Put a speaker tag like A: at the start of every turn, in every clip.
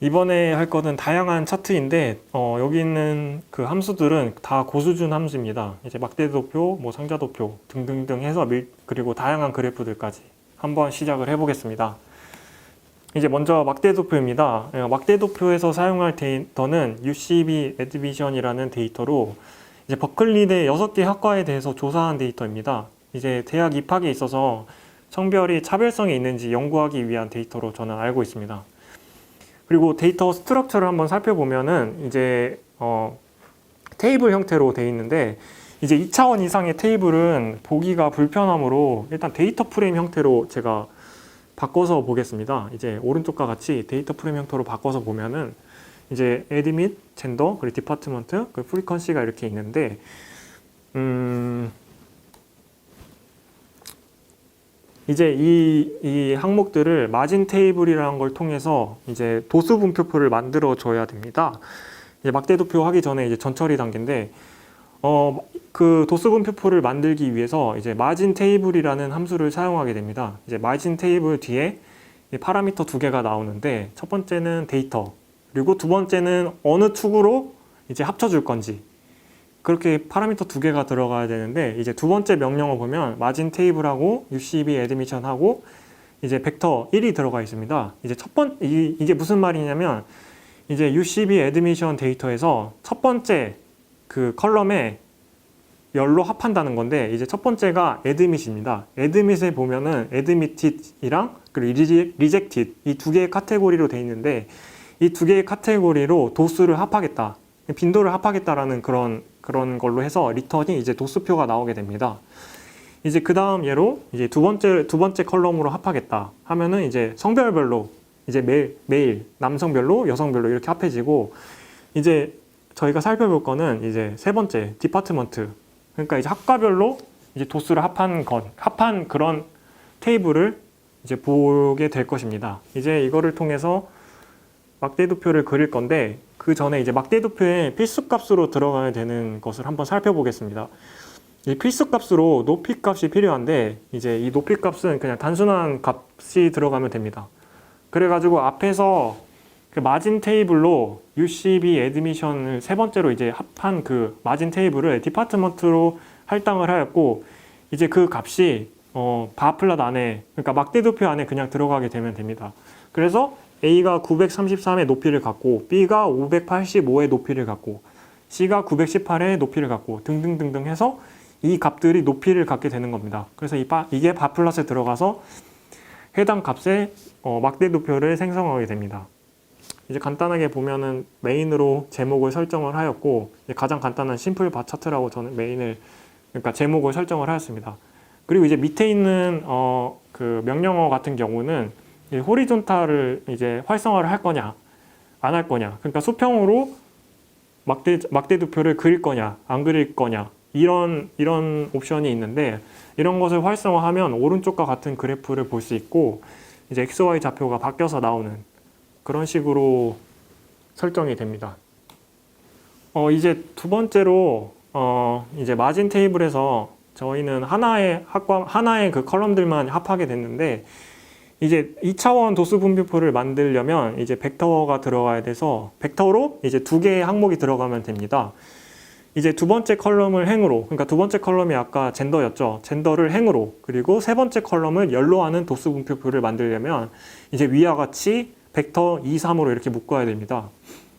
A: 이번에 할 거는 다양한 차트인데 여기 있는 그 함수들은 다 고수준 함수입니다. 이제 막대도표, 뭐 상자도표 등등등 해서 그리고 다양한 그래프들까지 한번 시작을 해보겠습니다. 이제 먼저 막대도표입니다. 막대도표에서 사용할 데이터는 UCB 애드미션이라는 데이터로 이제 버클리대 6개 학과에 대해서 조사한 데이터입니다. 이제 대학 입학에 있어서 성별이 차별성이 있는지 연구하기 위한 데이터로 저는 알고 있습니다. 그리고 데이터 스트럭처를 한번 살펴보면은 이제 테이블 형태로 되어 있는데 이제 2차원 이상의 테이블은 보기가 불편하므로 일단 데이터 프레임 형태로 제가 바꿔서 보겠습니다. 이제 오른쪽과 같이 데이터 프레임 형태로 바꿔서 보면은 이제 애드밋, 젠더, 그리고 디파트먼트, 그 프리퀀시가 이렇게 있는데 이제 이 항목들을 마진 테이블이라는 걸 통해서 이제 도수 분표표를 만들어 줘야 됩니다. 이제 막대도표 하기 전에 이제 전처리 단계인데 그 도수 분표표를 만들기 위해서 이제 마진 테이블이라는 함수를 사용하게 됩니다. 이제 마진 테이블 뒤에 파라미터 두 개가 나오는데 첫 번째는 데이터, 그리고 두 번째는 어느 축으로 이제 합쳐줄 건지, 그렇게 파라미터 두 개가 들어가야 되는데 이제 두 번째 명령어 보면 마진 테이블하고 UCB 애드미션하고 이제 벡터 1이 들어가 있습니다. 이제 이게 무슨 말이냐면 이제 UCB 애드미션 데이터에서 첫 번째 그 컬럼에 열로 합한다는 건데 이제 첫 번째가 애드밋입니다. 애드밋에 보면은 애드미티드이랑 그리고 리젝티드 이 두 개의 카테고리로 돼 있는데 이 두 개의 카테고리로 도수를 합하겠다, 빈도를 합하겠다라는 그런 걸로 해서 리턴이 이제 도수표가 나오게 됩니다. 이제 그 다음 예로 이제 두 번째 컬럼으로 합하겠다 하면은 이제 성별별로 이제 메일, 남성별로, 여성별로 이렇게 합해지고, 이제 저희가 살펴볼 거는 이제 세 번째 디파트먼트, 그러니까 이제 학과별로 이제 도수를 합한 그런 테이블을 이제 보게 될 것입니다. 이제 이거를 통해서 막대도표를 그릴 건데 그 전에 이제 막대도표에 필수값으로 들어가야 되는 것을 한번 살펴보겠습니다. 이 필수값으로 높이값이 필요한데 이제 이 높이값은 그냥 단순한 값이 들어가면 됩니다. 그래가지고 앞에서 그 마진 테이블로 UCB 애드미션을 세 번째로 이제 합한 그 마진 테이블을 디파트먼트로 할당을 하였고, 이제 그 값이 바플랏 안에, 그러니까 막대도표 안에 그냥 들어가게 되면 됩니다. 그래서 A가 933의 높이를 갖고 B가 585의 높이를 갖고 C가 918의 높이를 갖고 등등등등 해서 이 값들이 높이를 갖게 되는 겁니다. 그래서 이게 바플럿에 들어가서 해당 값의 막대도표를 생성하게 됩니다. 이제 간단하게 보면은 메인으로 제목을 설정을 하였고, 가장 간단한 심플 바 차트라고 저는 그러니까 제목을 설정을 하였습니다. 그리고 이제 밑에 있는 그 명령어 같은 경우는 호리존탈을 이제 활성화를 할 거냐 안 할 거냐, 그러니까 수평으로 막대도표를 그릴 거냐 안 그릴 거냐, 이런 옵션이 있는데 이런 것을 활성화하면 오른쪽과 같은 그래프를 볼 수 있고 이제 XY 좌표가 바뀌어서 나오는 그런 식으로 설정이 됩니다. 이제 두 번째로 이제 마진 테이블에서 저희는 하나의 그 컬럼들만 합하게 됐는데 이제 2차원 도수 분표표를 만들려면 이제 벡터가 들어가야 돼서 벡터로 이제 두 개의 항목이 들어가면 됩니다. 이제 두 번째 컬럼을 행으로, 그러니까 두 번째 컬럼이 아까 젠더였죠. 젠더를 행으로, 그리고 세 번째 컬럼을 열로 하는 도수 분표표를 만들려면 이제 위와 같이 벡터 2, 3으로 이렇게 묶어야 됩니다.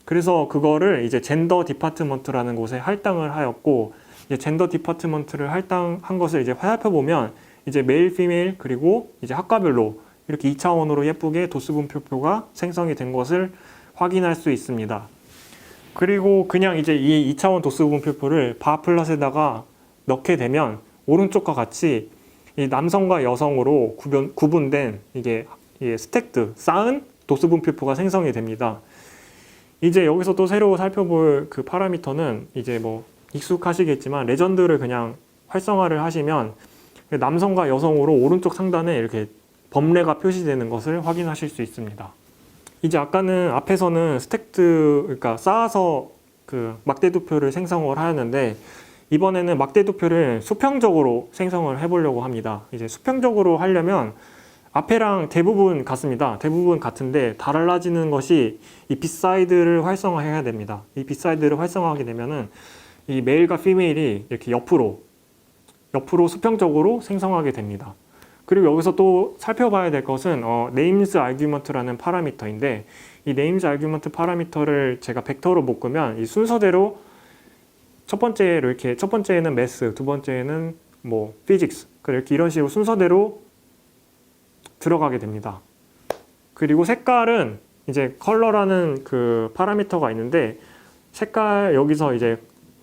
A: 그래서 그거를 이제 젠더 디파트먼트라는 곳에 할당을 하였고, 이제 젠더 디파트먼트를 할당한 것을 이제 살펴보면 이제 메일, 피메일, 그리고 이제 학과별로 이렇게 2차원으로 예쁘게 도수 분표표가 생성이 된 것을 확인할 수 있습니다. 그리고 그냥 이제 이 2차원 도수 분표표를 바플럿에다가 넣게 되면 오른쪽과 같이 이 남성과 여성으로 구분된 이게 스택드, 쌓은 도수 분표표가 생성이 됩니다. 이제 여기서 또 새로 살펴볼 그 파라미터는 이제 뭐 익숙하시겠지만 레전드를 그냥 활성화를 하시면 남성과 여성으로 오른쪽 상단에 이렇게 범례가 표시되는 것을 확인하실 수 있습니다. 이제 아까는 앞에서는 스택드, 그러니까 쌓아서 그 막대도표를 생성을 하였는데 이번에는 막대도표를 수평적으로 생성을 해보려고 합니다. 이제 수평적으로 하려면 앞에랑 대부분 같습니다. 대부분 같은데 달라지는 것이 이 빗사이드를 활성화해야 됩니다. 이 빗사이드를 활성화하게 되면은 이 메일과 피메일이 이렇게 옆으로 수평적으로 생성하게 됩니다. 그리고 여기서 또 살펴봐야 될 것은 names argument라는 파라미터인데, 이 names argument 파라미터를 제가 벡터로 묶으면 이 순서대로 첫 번째는 math, 두 번째는 뭐 physics, 이렇게 이런 식으로 순서대로 들어가게 됩니다. 그리고 색깔은 이제 컬러라는 그 파라미터가 있는데, 여기서 이제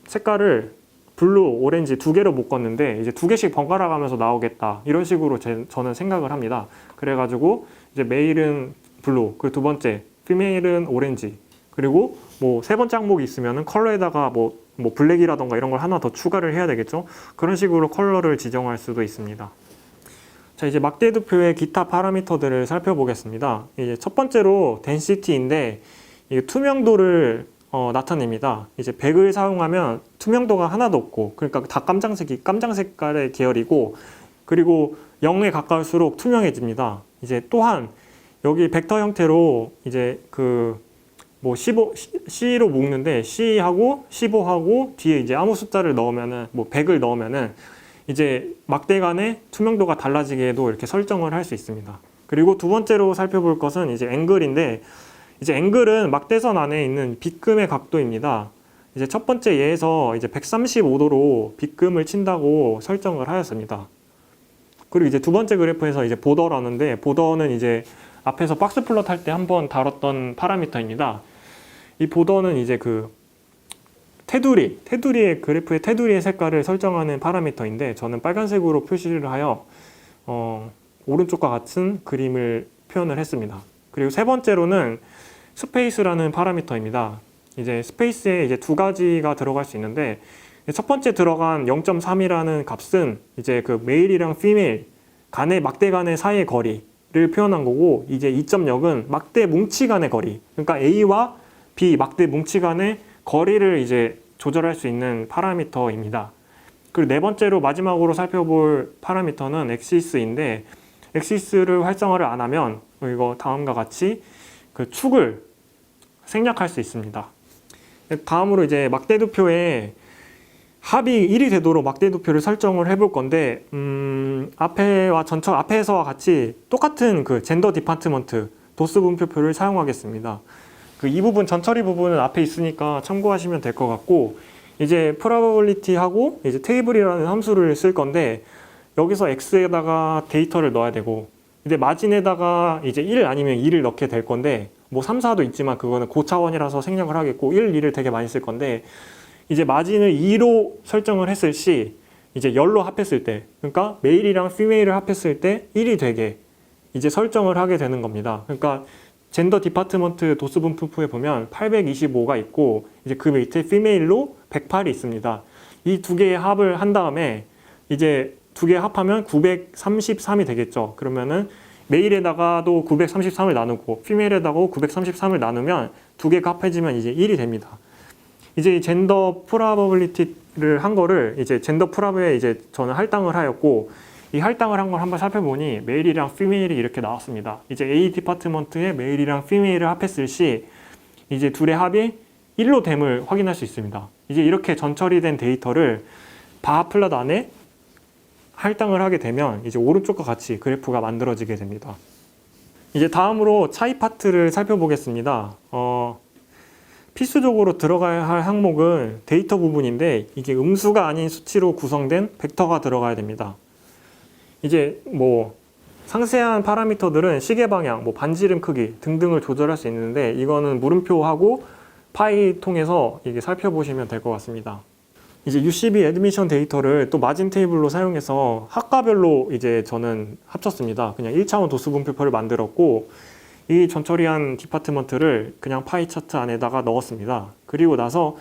A: 색깔을 블루, 오렌지 두 개로 묶었는데 이제 두 개씩 번갈아 가면서 나오겠다, 이런 식으로 저는 생각을 합니다. 그래가지고 이제 메일은 블루, 그리고 두 번째 피메일은 오렌지, 그리고 뭐 세 번째 항목이 있으면은 컬러에다가 뭐 블랙이라던가 이런 걸 하나 더 추가를 해야 되겠죠. 그런 식으로 컬러를 지정할 수도 있습니다. 자, 이제 막대도표의 기타 파라미터들을 살펴보겠습니다. 이제 첫 번째로 density인데, 이게 투명도를 나타냅니다. 이제 100을 사용하면 투명도가 하나도 없고, 그러니까 다 깜장 색깔의 계열이고, 그리고 0에 가까울수록 투명해집니다. 이제 또한 여기 벡터 형태로 이제 뭐 15C로 묶는데 C하고 15하고 뒤에 이제 아무 숫자를 넣으면은 뭐 100을 넣으면은 이제 막대 간의 투명도가 달라지게도 이렇게 설정을 할 수 있습니다. 그리고 두 번째로 살펴볼 것은 이제 앵글인데, 이제 앵글은 막대선 안에 있는 빗금의 각도입니다. 이제 첫 번째 예에서 이제 135도로 빗금을 친다고 설정을 하였습니다. 그리고 이제 두 번째 그래프에서 이제 보더라는데, 보더는 이제 앞에서 박스 플롯 할 때 한번 다뤘던 파라미터입니다. 이 보더는 이제 테두리의 그래프의 테두리의 색깔을 설정하는 파라미터인데, 저는 빨간색으로 표시를 하여 오른쪽과 같은 그림을 표현을 했습니다. 그리고 세 번째로는 스페이스라는 파라미터입니다. 이제 스페이스에 이제 두 가지가 들어갈 수 있는데, 첫 번째 들어간 0.3이라는 값은 이제 그 메일이랑 피메일 막대 간의 사이의 거리를 표현한 거고, 이제 2.0은 막대 뭉치 간의 거리, 그러니까 A와 B 막대 뭉치 간의 거리를 이제 조절할 수 있는 파라미터입니다. 그리고 네 번째로 마지막으로 살펴볼 파라미터는 엑시스인데, 엑시스를 활성화를 안 하면 이거 다음과 같이 그 축을 생략할 수 있습니다. 다음으로 이제 막대도표에 합이 1이 되도록 막대도표를 설정을 해볼 건데, 앞에서와 같이 똑같은 그 젠더 디파트먼트 도스 분표표를 사용하겠습니다. 이 부분 전처리 부분은 앞에 있으니까 참고하시면 될 것 같고, 이제 probability하고 이제 테이블이라는 함수를 쓸 건데, 여기서 x에다가 데이터를 넣어야 되고, 이제 마진에다가 이제 1 아니면 2를 넣게 될 건데, 뭐 3, 4도 있지만 그거는 고차원이라서 생략을 하겠고 1, 2를 되게 많이 쓸 건데, 이제 마진을 2로 설정을 했을 시 이제 열로 합했을 때, 그러니까 메일이랑 피메일을 합했을 때 1이 되게 이제 설정을 하게 되는 겁니다. 그러니까 젠더 디파트먼트 도스 분표에 보면 825가 있고, 이제 그 밑에 피메일로 108이 있습니다. 이 두 개의 합을 한 다음에 이제 두 개 합하면 933이 되겠죠. 그러면은 메일에다가도 933을 나누고 피메일에다가 933을 나누면 두 개가 합해지면 이제 1이 됩니다. 이제 젠더 프로바빌리티를 한 거를 이제 젠더 프랍에 이제 저는 할당을 하였고, 이 할당을 한 걸 한번 살펴보니 메일이랑 피메일이 이렇게 나왔습니다. 이제 A 디파트먼트에 메일이랑 피메일을 합했을 시 이제 둘의 합이 1로 됨을 확인할 수 있습니다. 이제 이렇게 전처리된 데이터를 바 플롯 안에 할당을 하게 되면 이제 오른쪽과 같이 그래프가 만들어지게 됩니다. 이제 다음으로 차이 파트를 살펴보겠습니다. 필수적으로 들어가야 할 항목은 데이터 부분인데, 이게 음수가 아닌 수치로 구성된 벡터가 들어가야 됩니다. 이제 뭐 상세한 파라미터들은 시계 방향, 뭐 반지름 크기 등등을 조절할 수 있는데, 이거는 물음표하고 파이 통해서 이게 살펴보시면 될 것 같습니다. 이제 UCB 애드미션 데이터를 또 마진 테이블로 사용해서 학과별로 이제 저는 합쳤습니다. 그냥 1차원 도수 분표표를 만들었고, 이 전처리한 디파트먼트를 그냥 파이 차트 안에다가 넣었습니다. 그리고 나서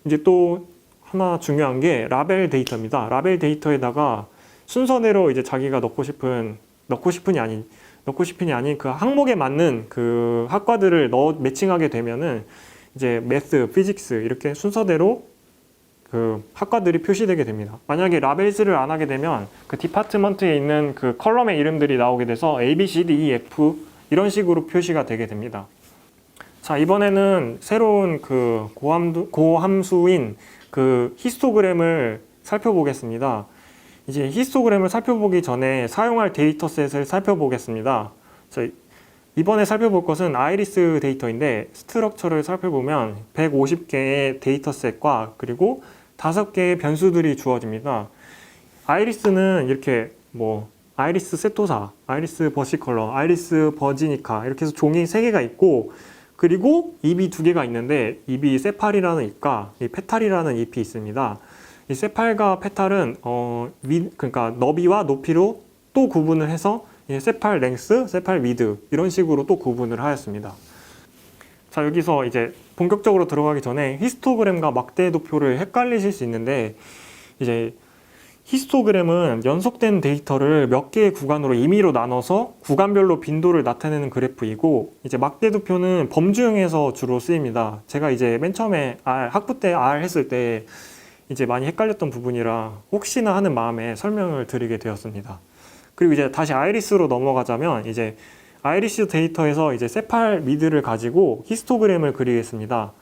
A: 이제 또 하나 중요한 게 라벨 데이터입니다. 라벨 데이터에다가 순서대로 이제 자기가 넣고 싶은이 아닌 그 항목에 맞는 그 학과들을 매칭하게 되면은 이제 매스, 피직스 이렇게 순서대로 그 학과들이 표시되게 됩니다. 만약에 라벨즈를 안 하게 되면 그 디파트먼트에 있는 그 컬럼의 이름들이 나오게 돼서 A, B, C, D, E, F 이런 식으로 표시가 되게 됩니다. 자, 이번에는 새로운 그 고함수인 그 히스토그램을 살펴보겠습니다. 이제 히스토그램을 살펴보기 전에 사용할 데이터셋을 살펴보겠습니다. 자, 이번에 살펴볼 것은 아이리스 데이터인데 스트럭처를 살펴보면 150개의 데이터셋과 그리고 5개의 변수들이 주어집니다. 아이리스는 이렇게 뭐 아이리스 세토사, 아이리스 버시컬러, 아이리스 버지니카 이렇게 해서 종이 3개가 있고 그리고 잎이 2개가 있는데 잎이 세팔이라는 잎과 이 페탈이라는 잎이 있습니다. 이 세팔과 페탈은 그러니까 너비와 높이로 또 구분을 해서 세팔 랭스, 세팔 위드 이런 식으로 또 구분을 하였습니다. 자, 여기서 이제 본격적으로 들어가기 전에 히스토그램과 막대 도표를 헷갈리실 수 있는데 이제 히스토그램은 연속된 데이터를 몇 개의 구간으로 임의로 나눠서 구간별로 빈도를 나타내는 그래프이고 이제 막대 도표는 범주형에서 주로 쓰입니다. 제가 이제 맨 처음에 학부 때 R 했을 때 이제 많이 헷갈렸던 부분이라 혹시나 하는 마음에 설명을 드리게 되었습니다. 그리고 이제 다시 아이리스로 넘어가자면 이제 아이리스 데이터에서 이제 세팔 미드를 가지고 히스토그램을 그리겠습니다.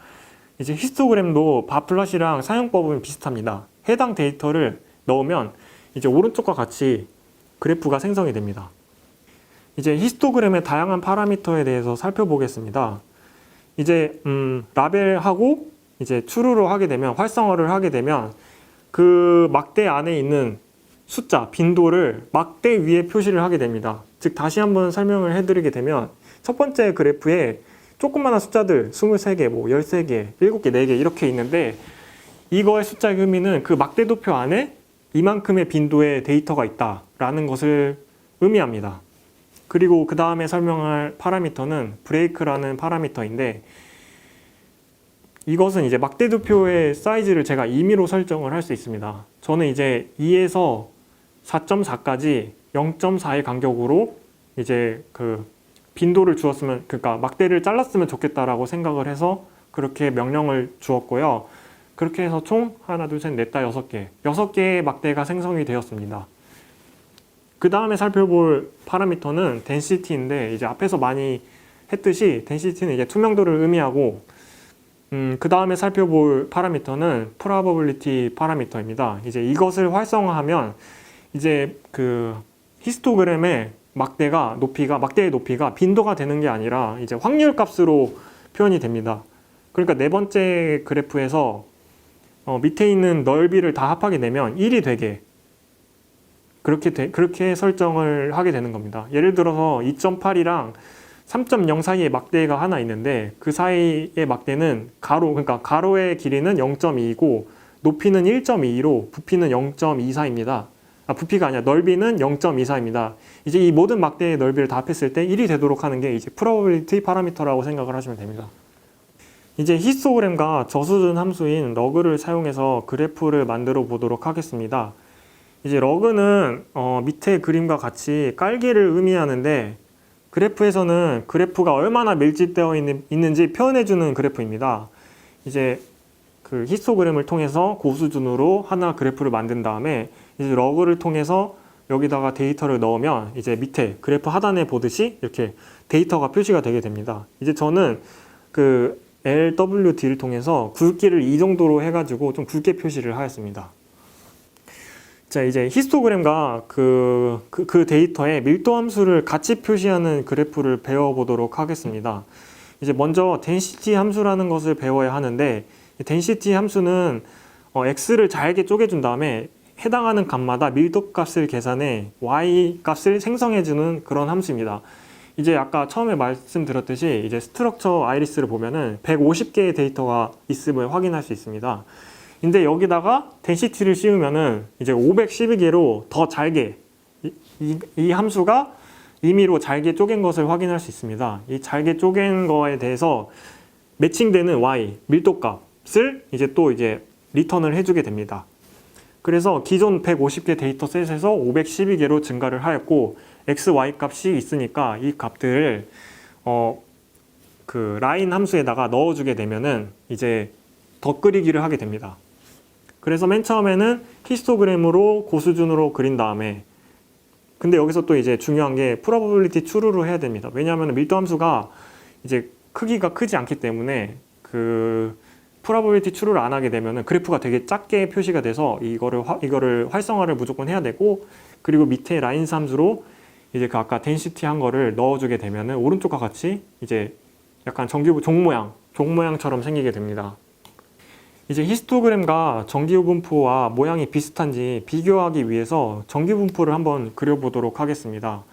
A: 이제 히스토그램도 바플롯이랑 사용법은 비슷합니다. 해당 데이터를 넣으면 이제 오른쪽과 같이 그래프가 생성이 됩니다. 이제 히스토그램의 다양한 파라미터에 대해서 살펴보겠습니다. 이제 라벨하고 이제 true로 하게 되면 활성화를 하게 되면 그 막대 안에 있는 숫자, 빈도를 막대 위에 표시를 하게 됩니다. 즉 다시 한번 설명을 해드리게 되면 첫 번째 그래프에 조그마한 숫자들 23개, 뭐 13개, 7개, 4개 이렇게 있는데 이거의 숫자의 의미는 그 막대 도표 안에 이만큼의 빈도의 데이터가 있다라는 것을 의미합니다. 그리고 그 다음에 설명할 파라미터는 브레이크라는 파라미터인데 이것은 이제 막대 도표의 사이즈를 제가 임의로 설정을 할 수 있습니다. 저는 이제 2에서 4.4까지 0.4의 간격으로 이제 그 빈도를 주었으면, 그러니까 막대를 잘랐으면 좋겠다라고 생각을 해서 그렇게 명령을 주었고요. 그렇게 해서 총 하나, 둘, 셋, 넷, 다 6개. 6개의 막대가 생성이 되었습니다. 그 다음에 살펴볼 파라미터는 density인데 이제 앞에서 많이 했듯이 density는 이제 투명도를 의미하고 그 다음에 살펴볼 파라미터는 probability 파라미터입니다. 이제 이것을 활성화하면 이제 그 히스토그램의 막대의 높이가 빈도가 되는 게 아니라 이제 확률 값으로 표현이 됩니다. 그러니까 네 번째 그래프에서 밑에 있는 넓이를 다 합하게 되면 1이 되게 그렇게 설정을 하게 되는 겁니다. 예를 들어서 2.8이랑 3.0 사이에 막대가 하나 있는데 그 사이의 막대는 그러니까 가로의 길이는 0.2이고 높이는 1.2로 부피는 0.24입니다. 부피가 아니라 넓이는 0.24입니다. 이제 이 모든 막대의 넓이를 다 합했을 때 1이 되도록 하는 게 이제 probability 파라미터라고 생각을 하시면 됩니다. 이제 히스토그램과 저수준 함수인 러그를 사용해서 그래프를 만들어 보도록 하겠습니다. 이제 러그는 밑에 그림과 같이 깔기를 의미하는데 그래프에서는 그래프가 얼마나 밀집되어 있는지 표현해주는 그래프입니다. 이제 그 히스토그램을 통해서 고수준으로 하나 그래프를 만든 다음에 이제 러그를 통해서 여기다가 데이터를 넣으면 이제 밑에 그래프 하단에 보듯이 이렇게 데이터가 표시가 되게 됩니다. 이제 저는 그 LWD를 통해서 굵기를 이 정도로 해가지고 좀 굵게 표시를 하였습니다. 자, 이제 히스토그램과 그 데이터의 밀도 함수를 같이 표시하는 그래프를 배워보도록 하겠습니다. 이제 먼저 density 함수라는 것을 배워야 하는데 density 함수는 x를 잘게 쪼개준 다음에 해당하는 값마다 밀도 값을 계산해 y 값을 생성해주는 그런 함수입니다. 이제 아까 처음에 말씀드렸듯이 이제 스트럭처 아이리스를 보면은 150개의 데이터가 있음을 확인할 수 있습니다. 근데 여기다가 density를 씌우면은 이제 512개로 더 잘게 이 함수가 임의로 잘게 쪼갠 것을 확인할 수 있습니다. 이 잘게 쪼갠 거에 대해서 매칭되는 y 밀도 값을 이제 또 이제 리턴을 해주게 됩니다. 그래서 기존 150개 데이터셋에서 512개로 증가를 하였고 x, y 값이 있으니까 이 값들을 그 라인 함수에다가 넣어주게 되면은 이제 덧그리기를 하게 됩니다. 그래서 맨 처음에는 히스토그램으로 고수준으로 그린 다음에, 근데 여기서 또 이제 중요한 게 probability true로 해야 됩니다. 왜냐하면 밀도 함수가 이제 크기가 크지 않기 때문에 그 probability true를 안 하게 되면은 그래프가 되게 작게 표시가 돼서 이거를 활성화를 무조건 해야 되고, 그리고 밑에 라인스 함수로 이제 그 아까 density 한 거를 넣어주게 되면은 오른쪽과 같이 이제 약간 종모양처럼 생기게 됩니다. 이제 히스토그램과 정기분포와 모양이 비슷한지 비교하기 위해서 정기분포를 한번 그려보도록 하겠습니다.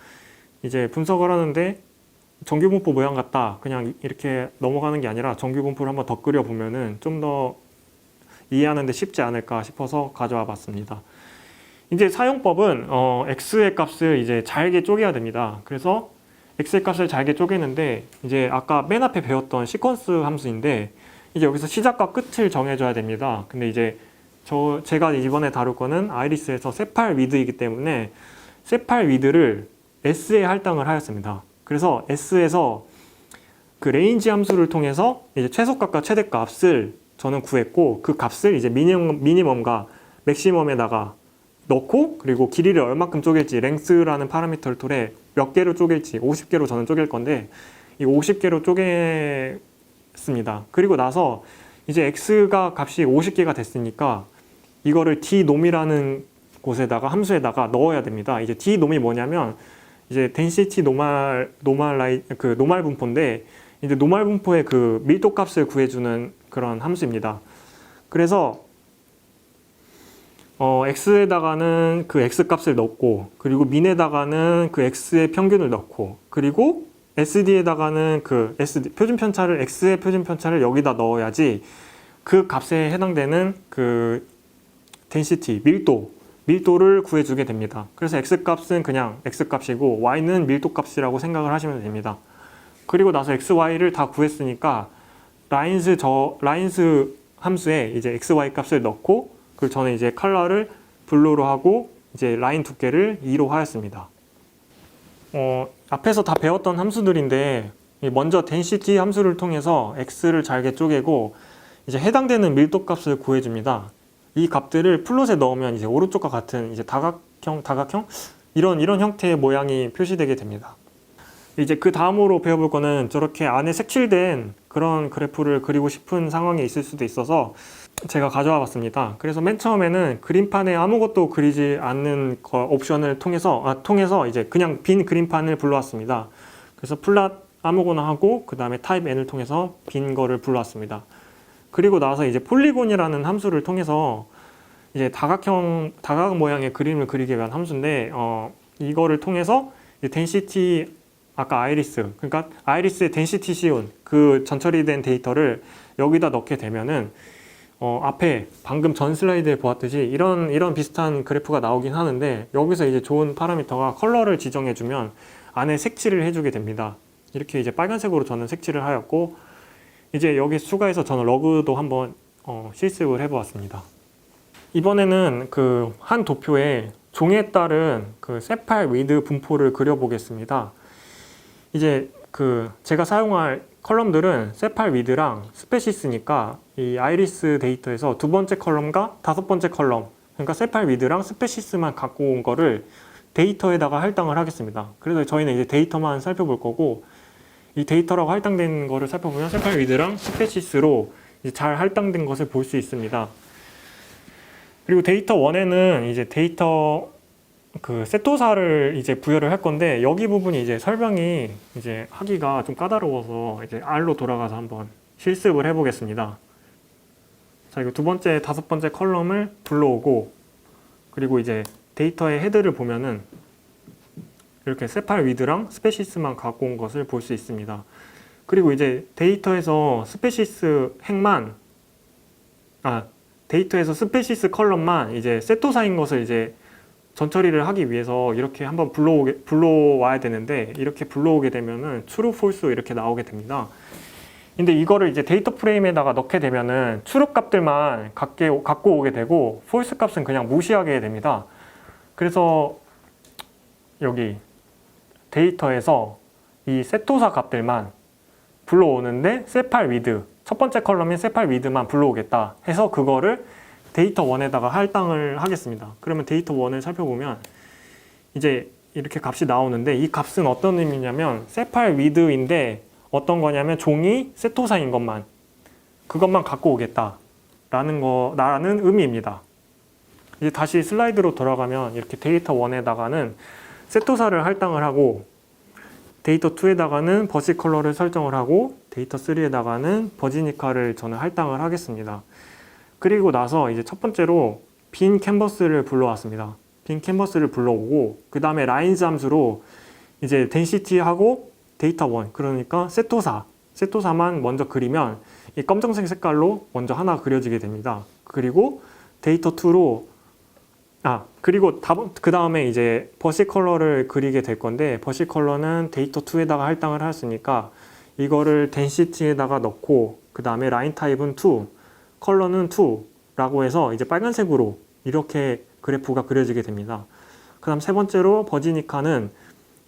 A: 이제 분석을 하는데 정기분포 모양 같다, 그냥 이렇게 넘어가는 게 아니라 정기분포를 한번 더 그려보면은 좀 더 이해하는데 쉽지 않을까 싶어서 가져와 봤습니다. 이제 사용법은 x의 값을 이제 잘게 쪼개야 됩니다. 그래서 x의 값을 잘게 쪼개는데, 이제 아까 맨 앞에 배웠던 시퀀스 함수인데 이제 여기서 시작과 끝을 정해줘야 됩니다. 근데 이제 제가 이번에 다룰 거는 아이리스에서 세팔 위드이기 때문에 세팔 위드를 s에 할당을 하였습니다. 그래서 s에서 그 레인지 함수를 통해서 이제 최소값과 최대값을 저는 구했고, 그 값을 이제 미니멈과 맥시멈에다가 넣고, 그리고 길이를 얼마큼 쪼갤지 랭스라는 파라미터를 통해 몇 개로 쪼갤지 50개로 저는 쪼갤 건데 이 50개로 쪼갰습니다. 그리고 나서 이제 x가 값이 50개가 됐으니까 이거를 dnom이라는 곳에다가 함수에다가 넣어야 됩니다. 이제 dnom이 뭐냐면 이제 density 노말 분포인데, 이제 노말 분포의 그 밀도 값을 구해주는 그런 함수입니다. 그래서 x에다가는 그 x 값을 넣고, 그리고 민에다가는 그 x의 평균을 넣고, 그리고 sd에다가는 그 표준 편차를 x의 표준 편차를 여기다 넣어야지 그 값에 해당되는 그 density 밀도를 구해주게 됩니다. 그래서 x 값은 그냥 x 값이고 y는 밀도 값이라고 생각을 하시면 됩니다. 그리고 나서 x, y를 다 구했으니까 라인스 함수에 이제 x, y 값을 넣고, 그리고 저는 이제 컬러를 블루로 하고 이제 라인 두께를 2로 하였습니다. 앞에서 다 배웠던 함수들인데 먼저 density 함수를 통해서 x를 잘게 쪼개고 이제 해당되는 밀도 값을 구해줍니다. 이 값들을 플롯에 넣으면 이제 오른쪽과 같은 이제 다각형 이런 형태의 모양이 표시되게 됩니다. 이제 그 다음으로 배워볼 거는 저렇게 안에 색칠된 그런 그래프를 그리고 싶은 상황이 있을 수도 있어서 제가 가져와 봤습니다. 그래서 맨 처음에는 그림판에 아무것도 그리지 않는 옵션을 통해서 이제 그냥 빈 그림판을 불러왔습니다. 그래서 플랫 아무거나 하고 그 다음에 타입 n을 통해서 빈 거를 불러왔습니다. 그리고 나서 이제 폴리곤이라는 함수를 통해서 이제 다각 모양의 그림을 그리기 위한 함수인데 이거를 통해서 이제 density 아까 그러니까 아이리스의 density 씌운 그 전처리된 데이터를 여기다 넣게 되면은 앞에 방금 전 슬라이드에 보았듯이 이런 비슷한 그래프가 나오긴 하는데, 여기서 이제 좋은 파라미터가 컬러를 지정해주면 안에 색칠을 해주게 됩니다. 이렇게 이제 빨간색으로 저는 색칠을 하였고, 이제 여기 추가해서 저는 러그도 한번 실습을 해보았습니다. 이번에는 그 한 도표에 종에 따른 그 세팔 위드 분포를 그려보겠습니다. 이제 그 제가 사용할 컬럼들은 세팔 위드랑 스페시스니까 이 아이리스 데이터에서 두 번째 컬럼과 다섯 번째 컬럼, 그러니까 세팔 위드랑 스페시스만 갖고 온 거를 데이터에다가 할당을 하겠습니다. 그래서 저희는 이제 데이터만 살펴볼 거고, 이 데이터라고 할당된 거를 살펴보면 세팔 위드랑 스페시스로 이제 잘 할당된 것을 볼 수 있습니다. 그리고 데이터 1에는 이제 데이터 그 세토사를 이제 부여를 할 건데, 여기 부분이 이제 설명이 이제 하기가 좀 까다로워서 이제 R로 돌아가서 한번 실습을 해보겠습니다. 자, 이거 두 번째, 다섯 번째 컬럼을 불러오고, 그리고 이제 데이터의 헤드를 보면은 이렇게 세팔 위드랑 스페시스만 갖고 온 것을 볼 수 있습니다. 그리고 이제 데이터에서 데이터에서 스페시스 컬럼만 이제 세토사인 것을 이제 전처리를 하기 위해서 이렇게 한번 불러와야 되는데, 이렇게 불러오게 되면은 true, false 이렇게 나오게 됩니다. 근데 이거를 이제 데이터 프레임에다가 넣게 되면은 true 값들만 갖고 오게 되고 false 값은 그냥 무시하게 됩니다. 그래서 여기 데이터에서 이 세토사 값들만 불러오는데 세팔 위드, 첫 번째 컬럼인 세팔 위드만 불러오겠다 해서 그거를 데이터 1에다가 할당을 하겠습니다. 그러면 데이터 1을 살펴보면 이제 이렇게 값이 나오는데 이 값은 어떤 의미냐면 셋파일 위드인데 어떤 거냐면 종이 세토사인 것만 그것만 갖고 오겠다라는 의미입니다. 이제 다시 슬라이드로 돌아가면 이렇게 데이터 1에다가는 세토사를 할당을 하고 데이터 2에다가는 버시 컬러를 설정을 하고 데이터 3에다가는 버지니카를 저는 할당을 하겠습니다. 그리고 나서 이제 첫 번째로 빈 캔버스를 불러왔습니다. 빈 캔버스를 불러오고 그 다음에 라인즈 함수로 이제 덴시티하고 데이터 1 그러니까 세토사만 먼저 그리면 이 검정색 색깔로 먼저 하나 그려지게 됩니다. 그리고 데이터 2로 그리고 그 다음에 이제 버시 컬러를 그리게 될 건데 버시 컬러는 데이터 2에다가 할당을 했으니까 이거를 덴시티에다가 넣고 그 다음에 라인 타입은 2, 컬러는 2라고 해서 이제 빨간색으로 이렇게 그래프가 그려지게 됩니다. 그 다음 세 번째로 버지니카는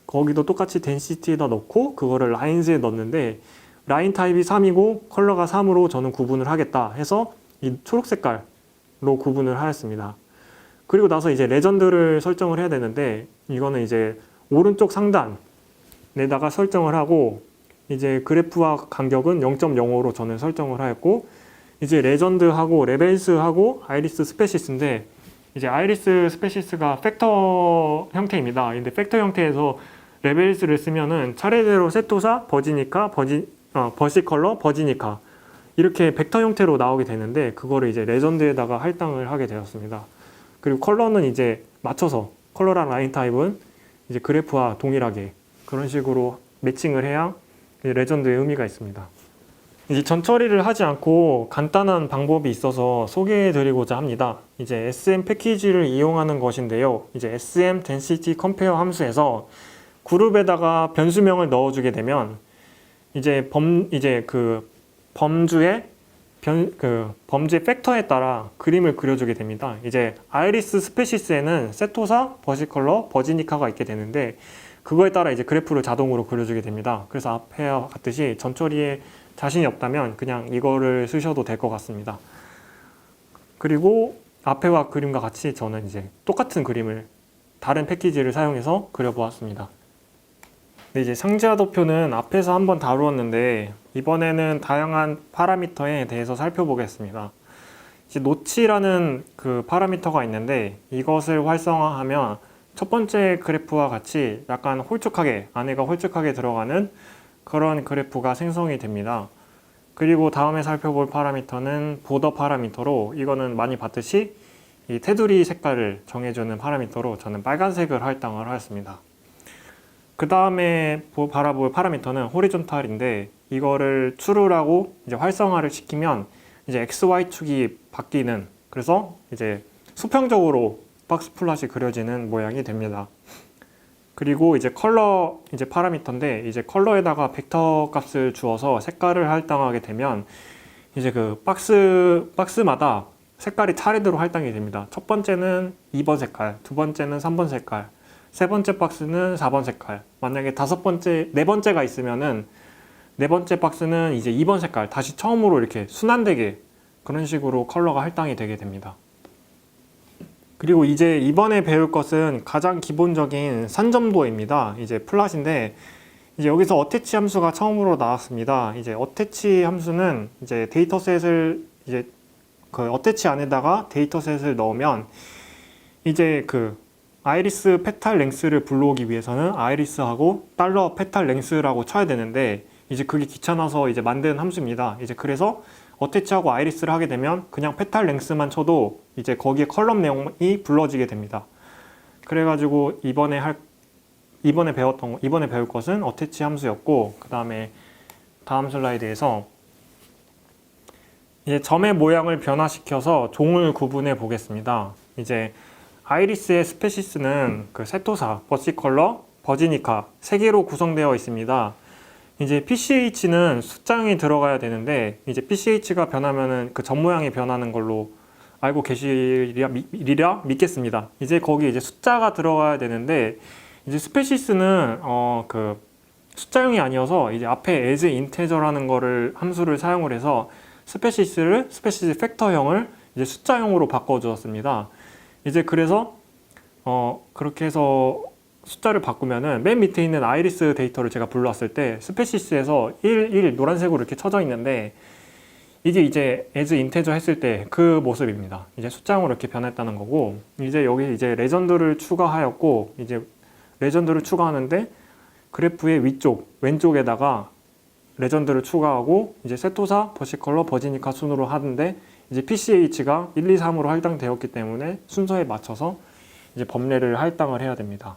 A: 거기도 똑같이 덴시티에다 넣고 그거를 라인즈에 넣는데 라인 타입이 3이고 컬러가 3으로 저는 구분을 하겠다 해서 이 초록 색깔로 구분을 하였습니다. 그리고 나서 이제 레전드를 설정을 해야 되는데 이거는 이제 오른쪽 상단에다가 설정을 하고 이제 그래프와 간격은 0.05로 저는 설정을 하였고 이제 레전드하고 레벨스하고 아이리스 스페시스인데 이제 아이리스 스페시스가 팩터 형태입니다. 근데 팩터 형태에서 레벨스를 쓰면은 차례대로 세토사, 버지니카, 버시 컬러, 버지니카 이렇게 벡터 형태로 나오게 되는데 그거를 이제 레전드에다가 할당을 하게 되었습니다. 그리고 컬러는 이제 맞춰서 컬러랑 라인 타입은 이제 그래프와 동일하게 그런 식으로 매칭을 해야 레전드의 의미가 있습니다. 이제 전처리를 하지 않고 간단한 방법이 있어서 소개해 드리고자 합니다. 이제 SM 패키지를 이용하는 것인데요. 이제 SM Density Compare 함수에서 그룹에다가 변수명을 넣어주게 되면 이제 범주의 팩터에 따라 그림을 그려주게 됩니다. 이제 아이리스 스페시스에는 세토사, 버시컬러, 버지니카가 있게 되는데 그거에 따라 이제 그래프를 자동으로 그려주게 됩니다. 그래서 앞에와 같듯이 전처리에 자신이 없다면 그냥 이거를 쓰셔도 될 것 같습니다. 그리고 앞에와 그림과 같이 저는 이제 똑같은 그림을 다른 패키지를 사용해서 그려보았습니다. 네, 이제 상지화 도표는 앞에서 한번 다루었는데 이번에는 다양한 파라미터에 대해서 살펴보겠습니다. 이제 노치라는 그 파라미터가 있는데 이것을 활성화하면 첫 번째 그래프와 같이 약간 홀쭉하게 안에가 홀쭉하게 들어가는 그런 그래프가 생성이 됩니다. 그리고 다음에 살펴볼 파라미터는 보더 파라미터로 이거는 많이 봤듯이 이 테두리 색깔을 정해주는 파라미터로 저는 빨간색을 할당을 하였습니다. 그 다음에 바라볼 파라미터는 호리존탈인데 이거를 추루라고 이제 활성화를 시키면 이제 XY축이 바뀌는 그래서 이제 수평적으로 박스 플롯이 그려지는 모양이 됩니다. 그리고 이제 컬러 이제 파라미터인데 이제 컬러에다가 벡터 값을 주어서 색깔을 할당하게 되면 이제 그 박스마다 색깔이 차례대로 할당이 됩니다. 첫 번째는 2번 색깔, 두 번째는 3번 색깔, 세 번째 박스는 4번 색깔. 만약에 네 번째가 있으면은 네 번째 박스는 이제 2번 색깔 다시 처음으로 이렇게 순환되게 그런 식으로 컬러가 할당이 되게 됩니다. 그리고 이제 이번에 배울 것은 가장 기본적인 산점도입니다. 이제 플랫인데 이제 여기서 어태치 함수가 처음으로 나왔습니다. 이제 어태치 함수는 이제 데이터셋을 이제 그 어태치 안에다가 데이터셋을 넣으면 이제 그 아이리스 페탈 랭스를 불러오기 위해서는 아이리스하고 달러 페탈 랭스라고 쳐야 되는데 이제 그게 귀찮아서 이제 만든 함수입니다. 이제 그래서 어태치하고 아이리스를 하게 되면 그냥 페탈 랭스만 쳐도 이제 거기에 컬럼 내용이 불러지게 됩니다. 그래가지고 이번에 배울 것은 어태치 함수였고 그 다음에 다음 슬라이드에서 이제 점의 모양을 변화시켜서 종을 구분해 보겠습니다. 이제 아이리스의 스페시스는 그 세토사, 버시 컬러, 버지니카 3개로 구성되어 있습니다. 이제 PCH는 숫장이 들어가야 되는데 이제 PCH가 변하면은 그 점 모양이 변하는 걸로 알고 계시리라 믿겠습니다. 이제 거기 이제 숫자가 들어가야 되는데 이제 스페시스는 그 숫자형이 아니어서 이제 앞에 as integer라는 거를 함수를 사용을 해서 스페시스 팩터형을 이제 숫자형으로 바꿔주었습니다. 이제 그래서 그렇게 해서 숫자를 바꾸면은 맨 밑에 있는 아이리스 데이터를 제가 불러왔을 때 스페시스에서 1 노란색으로 이렇게 쳐져 있는데 이게 이제 as integer 했을 때 그 모습입니다. 이제 숫자형으로 이렇게 변했다는 거고, 이제 여기 이제 레전드를 추가하였고, 이제 레전드를 추가하는데 그래프의 위쪽 왼쪽에다가 레전드를 추가하고 이제 세토사, 버시컬러, 버지니카 순으로 하는데 이제 PCH가 1, 2, 3으로 할당되었기 때문에 순서에 맞춰서 이제 범례를 할당을 해야 됩니다.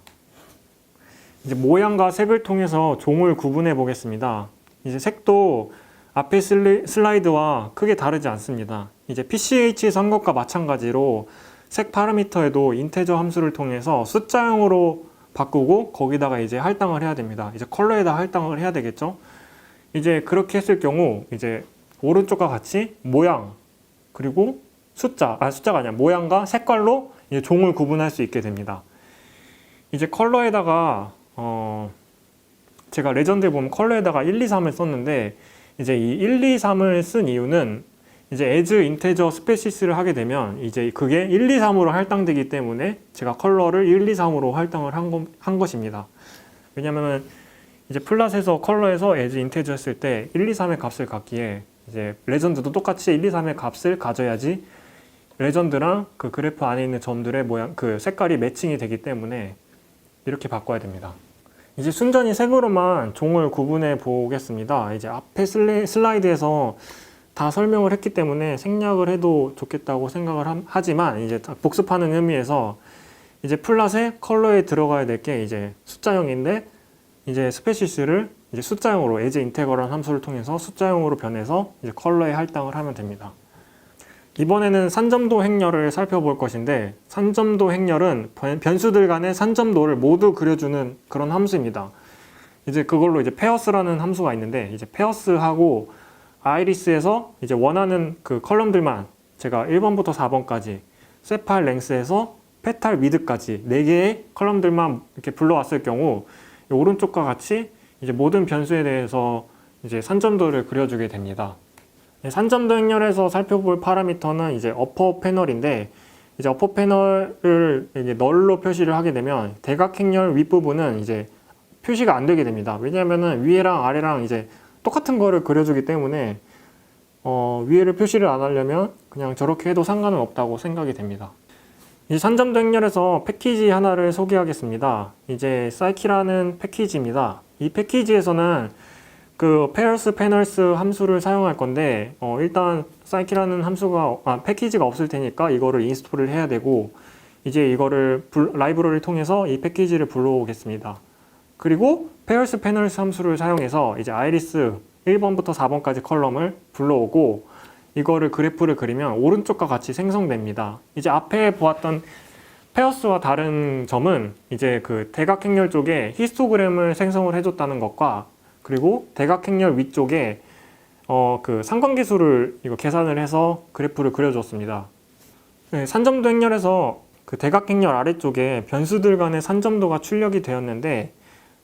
A: 이제 모양과 색을 통해서 종을 구분해 보겠습니다. 이제 색도 앞에 슬라이드와 크게 다르지 않습니다. 이제 PCH에서 한 것과 마찬가지로 색 파라미터에도 인테저 함수를 통해서 숫자형으로 바꾸고 거기다가 이제 할당을 해야 됩니다. 이제 컬러에다 할당을 해야 되겠죠. 이제 그렇게 했을 경우 이제 오른쪽과 같이 모양 그리고 숫자가 아니라 모양과 색깔로 이제 종을 구분할 수 있게 됩니다. 이제 컬러에다가 제가 레전드에 보면 컬러에다가 1, 2, 3을 썼는데 이제 이 1, 2, 3을 쓴 이유는 이제 as integer species를 하게 되면 이제 그게 1, 2, 3으로 할당되기 때문에 제가 컬러를 1, 2, 3으로 할당을 한 것입니다. 왜냐면은 이제 플랫에서 컬러에서 as integer 했을 때 1, 2, 3의 값을 갖기에 이제 레전드도 똑같이 1, 2, 3의 값을 가져야지 레전드랑 그 그래프 안에 있는 점들의 모양, 그 색깔이 매칭이 되기 때문에 이렇게 바꿔야 됩니다. 이제 순전히 색으로만 종을 구분해 보겠습니다. 이제 앞에 슬라이드에서 다 설명을 했기 때문에 생략을 해도 좋겠다고 생각을 하지만 이제 복습하는 의미에서 이제 플랫의 컬러에 들어가야 될 게 이제 숫자형인데 이제 스페시스를 이제 숫자형으로 as integer라는 함수를 통해서 숫자형으로 변해서 이제 컬러에 할당을 하면 됩니다. 이번에는 산점도 행렬을 살펴볼 것인데 산점도 행렬은 변수들 간의 산점도를 모두 그려주는 그런 함수입니다. 이제 그걸로 이제 페어스라는 함수가 있는데 이제 페어스하고 아이리스에서 이제 원하는 그 컬럼들만 제가 1번부터 4번까지 세팔 랭스에서 페탈 위드까지 4개의 컬럼들만 이렇게 불러왔을 경우 오른쪽과 같이 이제 모든 변수에 대해서 이제 산점도를 그려주게 됩니다. 산점도 행렬에서 살펴볼 파라미터는 이제 어퍼 패널인데 이제 어퍼 패널을 이제 널로 표시를 하게 되면 대각 행렬 윗부분은 이제 표시가 안 되게 됩니다. 왜냐하면은 위에랑 아래랑 이제 똑같은 거를 그려주기 때문에 위에를 표시를 안 하려면 그냥 저렇게 해도 상관은 없다고 생각이 됩니다. 이 산점도 행렬에서 패키지 하나를 소개하겠습니다. 이제 사이키라는 패키지입니다. 이 패키지에서는 그 pairs panels 함수를 사용할 건데 일단 사이키라는 패키지가 없을 테니까 이거를 인스톨을 해야 되고 이제 이거를 라이브러리를 통해서 이 패키지를 불러오겠습니다. 그리고 pairs panels 함수를 사용해서 이제 아이리스 1번부터 4번까지 컬럼을 불러오고 이거를 그래프를 그리면 오른쪽과 같이 생성됩니다. 이제 앞에 보았던 페어스와 다른 점은 이제 그 대각 행렬 쪽에 히스토그램을 생성을 해줬다는 것과 그리고 대각 행렬 위쪽에 그 상관계수를 이거 계산을 해서 그래프를 그려줬습니다. 네, 산점도 행렬에서 그 대각 행렬 아래쪽에 변수들 간의 산점도가 출력이 되었는데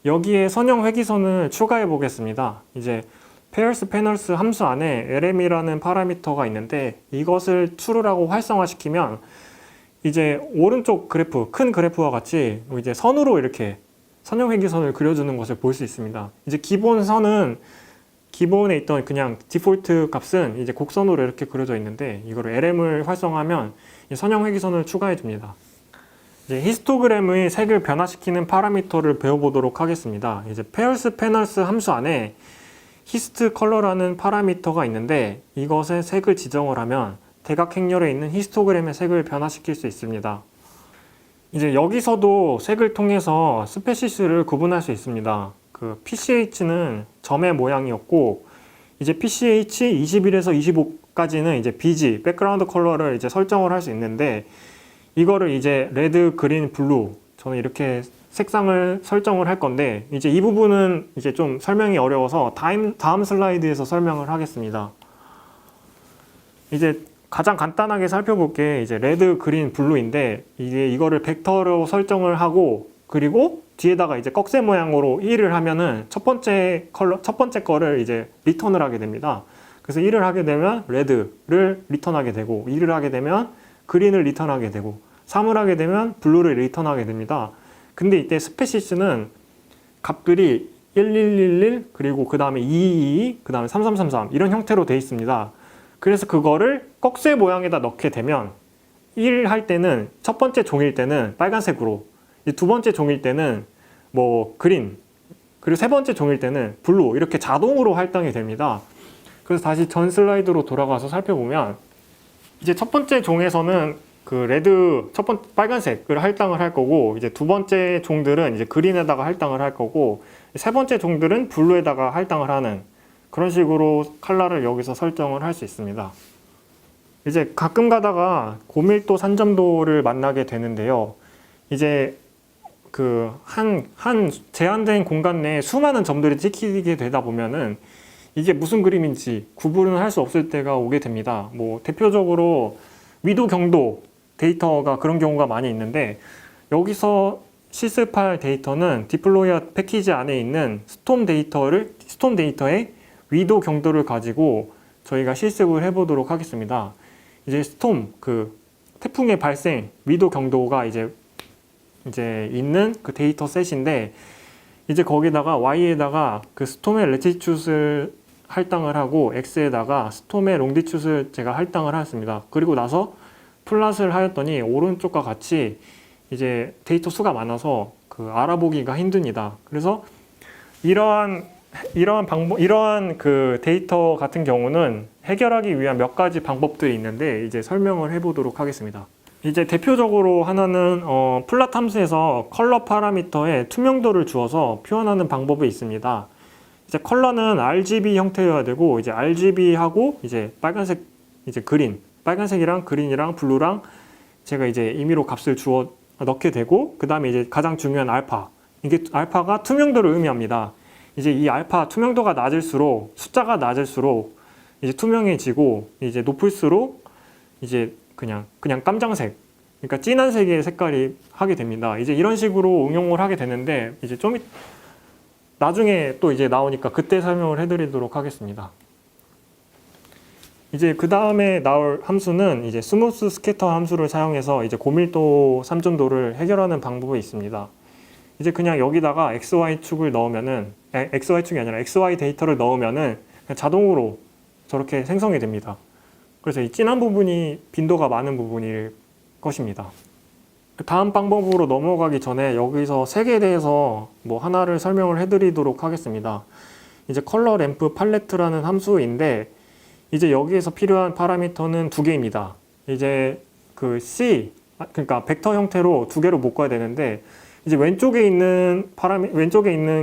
A: 여기에 선형 회기선을 추가해 보겠습니다. 이제 pairs panels 함수 안에 lm이라는 파라미터가 있는데 이것을 true라고 활성화시키면 이제 오른쪽 그래프, 큰 그래프와 같이 이제 선으로 이렇게 선형 회기선을 그려주는 것을 볼 수 있습니다. 이제 기본 선은 기본에 있던 그냥 디폴트 값은 이제 곡선으로 이렇게 그려져 있는데 이거를 lm을 활성화하면 선형 회기선을 추가해 줍니다. 이제 히스토그램의 색을 변화시키는 파라미터를 배워보도록 하겠습니다. 이제 pairs panels 함수 안에 히스트 컬러라는 파라미터가 있는데 이것의 색을 지정을 하면 대각 행렬에 있는 히스토그램의 색을 변화시킬 수 있습니다. 이제 여기서도 색을 통해서 스페시스를 구분할 수 있습니다. 그 PCH는 점의 모양이었고 이제 PCH 21에서 25까지는 이제 BG, 백그라운드 컬러를 이제 설정을 할 수 있는데 이거를 이제 레드, 그린, 블루 저는 이렇게 색상을 설정을 할 건데 이제 이 부분은 이제 좀 설명이 어려워서 다음 슬라이드에서 설명을 하겠습니다. 이제 가장 간단하게 살펴볼 게 이제 레드, 그린, 블루인데 이거를 벡터로 설정을 하고 그리고 뒤에다가 이제 꺽쇠 모양으로 1을 하면은 첫 번째 거를 이제 리턴을 하게 됩니다. 그래서 1을 하게 되면 레드를 리턴하게 되고 2를 하게 되면 그린을 리턴하게 되고 3을 하게 되면 블루를 리턴하게 됩니다. 근데 이때 스페시스는 값들이 1111 그리고 그 다음에 222 그 다음에 3333 이런 형태로 되어 있습니다. 그래서 그거를 꺽쇠 모양에다 넣게 되면 1 할 때는 첫 번째 종일 때는 빨간색으로, 두 번째 종일 때는 뭐 그린, 그리고 세 번째 종일 때는 블루 이렇게 자동으로 할당이 됩니다. 그래서 다시 전 슬라이드로 돌아가서 살펴보면 이제 첫 번째 종에서는 그 레드 첫 번째 빨간색을 할당을 할 거고 이제 두 번째 종들은 이제 그린에다가 할당을 할 거고 세 번째 종들은 블루에다가 할당을 하는 그런 식으로 컬러를 여기서 설정을 할 수 있습니다. 이제 가끔 가다가 고밀도 산점도를 만나게 되는데요. 이제 그 한 제한된 공간 내에 수많은 점들이 찍히게 되다 보면은 이게 무슨 그림인지 구분을 할 수 없을 때가 오게 됩니다. 뭐 대표적으로 위도 경도 데이터가 그런 경우가 많이 있는데 여기서 실습할 데이터는 디플로이어 패키지 안에 있는 스톰 데이터의 위도 경도를 가지고 저희가 실습을 해보도록 하겠습니다. 이제 스톰 그 태풍의 발생 위도 경도가 이제 있는 그 데이터 셋인데 이제 거기다가 Y에다가 그 스톰의 레티튜드를 할당을 하고 X에다가 스톰의 롱디튜드를 제가 할당을 하였습니다. 그리고 나서 플롯을 하였더니 오른쪽과 같이 이제 데이터 수가 많아서 그 알아보기가 힘듭니다. 그래서 이러한 그 데이터 같은 경우는 해결하기 위한 몇 가지 방법들이 있는데 이제 설명을 해보도록 하겠습니다. 이제 대표적으로 하나는 플롯 함수에서 컬러 파라미터에 투명도를 주어서 표현하는 방법이 있습니다. 이제 컬러는 RGB 형태여야 되고 이제 RGB하고 이제 빨간색 이제 빨간색이랑 그린이랑 블루랑 제가 이제 임의로 값을 주어 넣게 되고 그 다음에 이제 가장 중요한 알파, 이게 알파가 투명도를 의미합니다. 이제 이 알파 투명도가 낮을수록 숫자가 낮을수록 이제 투명해지고 이제 높을수록 이제 그냥 깜장색, 그러니까 진한 색의 색깔이 하게 됩니다. 이제 이런 식으로 응용을 하게 되는데 이제 좀 나중에 또 이제 나오니까 그때 설명을 해드리도록 하겠습니다. 이제 그 다음에 나올 함수는 이제 스무스 스캐터 함수를 사용해서 이제 고밀도 삼존도를 해결하는 방법이 있습니다. 이제 그냥 여기다가 XY축을 넣으면은 XY축이 아니라 XY 데이터를 넣으면은 그냥 자동으로 저렇게 생성이 됩니다. 그래서 이 진한 부분이 빈도가 많은 부분일 것입니다. 다음 방법으로 넘어가기 전에 여기서 색에 대해서 뭐 하나를 설명을 해드리도록 하겠습니다. 이제 컬러 램프 팔레트라는 함수인데 이제 여기에서 필요한 파라미터는 두 개입니다. 이제 그 그러니까 벡터 형태로 두 개로 묶어야 되는데 이제 왼쪽에 있는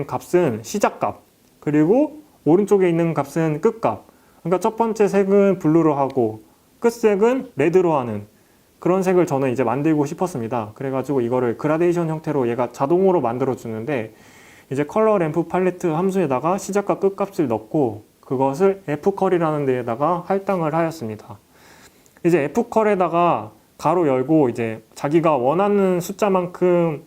A: 값은 시작값, 그리고 오른쪽에 있는 값은 끝값. 그러니까 첫 번째 색은 블루로 하고 끝색은 레드로 하는 그런 색을 저는 이제 만들고 싶었습니다. 그래가지고 이거를 그라데이션 형태로 얘가 자동으로 만들어 주는데 이제 컬러 램프 팔레트 함수에다가 시작과 끝값을 넣고 그것을 fcol이라는 데에다가 할당을 하였습니다. 이제 fcol에다가 가로 열고 이제 자기가 원하는 숫자만큼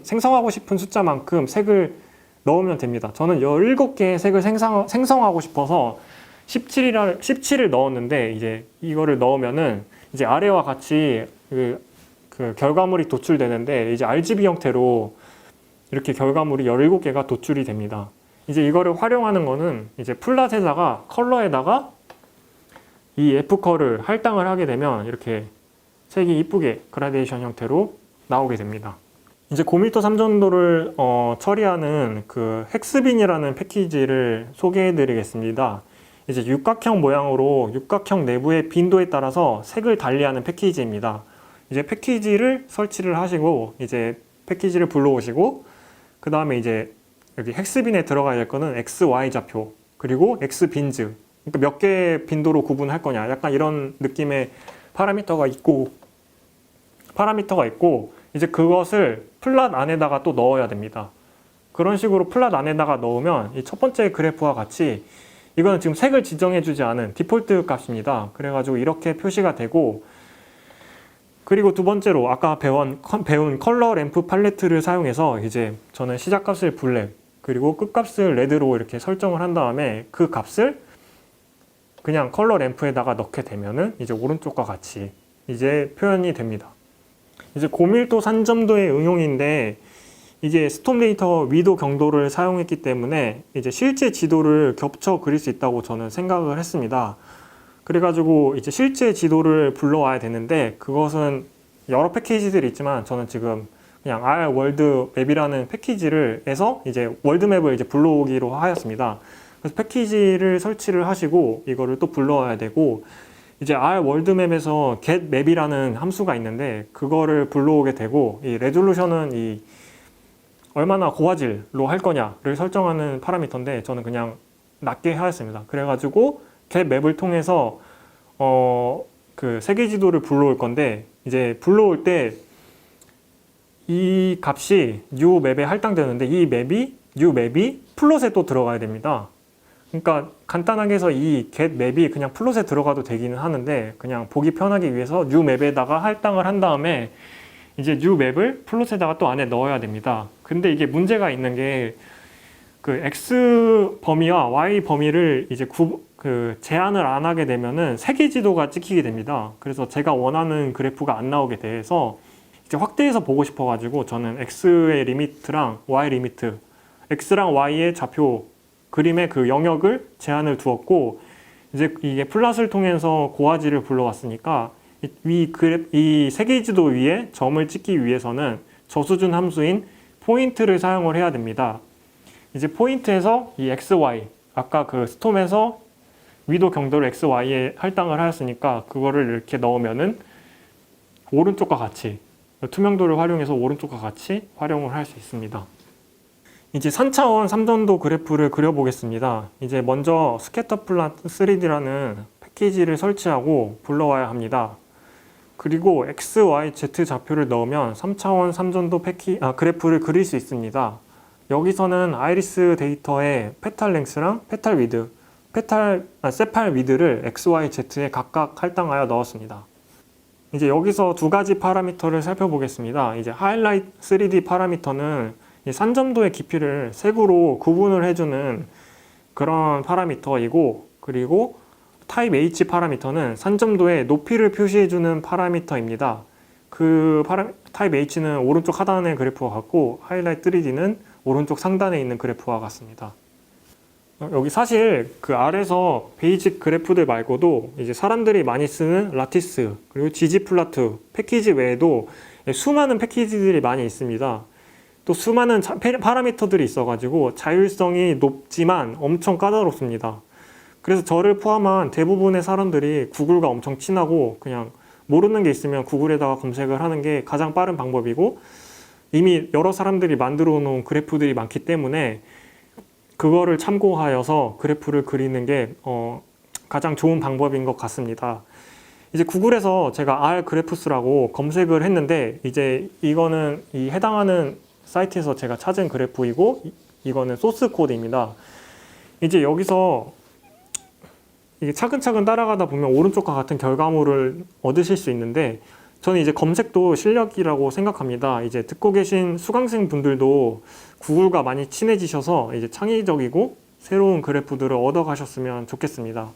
A: 생성하고 싶은 숫자만큼 색을 넣으면 됩니다. 저는 17개의 색을 생성하고 싶어서 17을 넣었는데 이제 이거를 넣으면은 이제 아래와 같이 그 결과물이 도출되는데 이제 RGB 형태로 이렇게 결과물이 17개가 도출이 됩니다. 이제 이거를 활용하는 거는 이제 플롯에다가 컬러에다가 이 fcol을 할당을 하게 되면 이렇게 색이 이쁘게 그라데이션 형태로 나오게 됩니다. 이제 고밀도 삼존도를 처리하는 그 헥스빈이라는 패키지를 소개해 드리겠습니다. 이제 육각형 모양으로 육각형 내부의 빈도에 따라서 색을 달리하는 패키지입니다. 이제 패키지를 설치를 하시고 이제 패키지를 불러오시고 그 다음에 이제 여기 헥스빈에 들어가야 될 거는 XY 좌표 그리고 X빈즈, 그러니까 몇 개의 빈도로 구분할 거냐 약간 이런 느낌의 파라미터가 있고 이제 그것을 플롯 안에다가 또 넣어야 됩니다. 그런 식으로 플롯 안에다가 넣으면 이 첫 번째 그래프와 같이 이거는 지금 색을 지정해 주지 않은 디폴트 값입니다. 그래가지고 이렇게 표시가 되고, 그리고 두 번째로 아까 배운 컬러 램프 팔레트를 사용해서 이제 저는 시작값을 블랙 그리고 끝값을 레드로 이렇게 설정을 한 다음에 그 값을 그냥 컬러 램프에다가 넣게 되면은 이제 오른쪽과 같이 이제 표현이 됩니다. 이제 고밀도 산점도의 응용인데 이게 스톰 데이터 위도 경도를 사용했기 때문에 이제 실제 지도를 겹쳐 그릴 수 있다고 저는 생각을 했습니다. 그래가지고 이제 실제 지도를 불러와야 되는데 그것은 여러 패키지들이 있지만 저는 지금 그냥 R 월드 맵이라는 패키지를 해서 이제 월드맵을 이제 불러오기로 하였습니다. 그래서 패키지를 설치를 하시고 이거를 또 불러와야 되고 이제 R 월드맵에서 get map이라는 함수가 있는데 그거를 불러오게 되고 이 레졸루션은 이 얼마나 고화질로 할 거냐를 설정하는 파라미터인데 저는 그냥 낮게 하였습니다. 그래가지고 get map을 통해서 그 세계 지도를 불러올 건데 이제 불러올 때 이 값이 new 맵에 할당되는데 이 맵이 new 맵이 플롯에 또 들어가야 됩니다. 그러니까 간단하게 해서 이 get 맵이 그냥 플롯에 들어가도 되기는 하는데 그냥 보기 편하기 위해서 new 맵에다가 할당을 한 다음에 이제 new 맵을 플롯에다가 또 안에 넣어야 됩니다. 근데 이게 문제가 있는 게 그 x 범위와 y 범위를 이제 제한을 안 하게 되면은 세계 지도가 찍히게 됩니다. 그래서 제가 원하는 그래프가 안 나오게 돼서 이제 확대해서 보고 싶어 가지고 저는 x의 리미트랑 y 리미트, x랑 y의 좌표 그림의 그 영역을 제한을 두었고 이제 이게 플롯을 통해서 고화질을 불러왔으니까 이 세계 지도 위에 점을 찍기 위해서는 저수준 함수인 포인트를 사용을 해야 됩니다. 이제 포인트에서 이 xy 아까 그 스톰에서 위도 경도를 xy에 할당을 하였으니까 그거를 이렇게 넣으면은 오른쪽과 같이 투명도를 활용해서 오른쪽과 같이 활용을 할 수 있습니다. 이제 3차원 3전도 그래프를 그려보겠습니다. 이제 먼저 스캐터플롯 3D라는 패키지를 설치하고 불러와야 합니다. 그리고 X, Y, Z 좌표를 넣으면 3차원 3전도 그래프를 그릴 수 있습니다. 여기서는 아이리스 데이터의 페탈 랭스랑 페탈 위드, 세팔 위드를 X, Y, Z에 각각 할당하여 넣었습니다. 이제 여기서 두 가지 파라미터를 살펴보겠습니다. 이제 하이라이트 3D 파라미터는 이 산점도의 깊이를 색으로 구분을 해주는 그런 파라미터이고 그리고 타입 H 파라미터는 산점도의 높이를 표시해주는 파라미터입니다. 타입 H는 오른쪽 하단의 그래프와 같고 하이라이트 3D는 오른쪽 상단에 있는 그래프와 같습니다. 여기 사실 그 아래서 베이직 그래프들 말고도 이제 사람들이 많이 쓰는 라티스 그리고 지지플라트 패키지 외에도 수많은 패키지들이 많이 있습니다. 또 수많은 파라미터들이 있어가지고 자율성이 높지만 엄청 까다롭습니다. 그래서 저를 포함한 대부분의 사람들이 구글과 엄청 친하고 그냥 모르는 게 있으면 구글에다가 검색을 하는 게 가장 빠른 방법이고 이미 여러 사람들이 만들어 놓은 그래프들이 많기 때문에 그거를 참고하여서 그래프를 그리는 게 가장 좋은 방법인 것 같습니다. 이제 구글에서 제가 R 그래프스라고 검색을 했는데 이제 이거는 이 해당하는 사이트에서 제가 찾은 그래프이고 이거는 소스 코드입니다. 이제 여기서 이게 차근차근 따라가다 보면 오른쪽과 같은 결과물을 얻으실 수 있는데 저는 이제 검색도 실력이라고 생각합니다. 이제 듣고 계신 수강생 분들도 구글과 많이 친해지셔서 이제 창의적이고 새로운 그래프들을 얻어 가셨으면 좋겠습니다.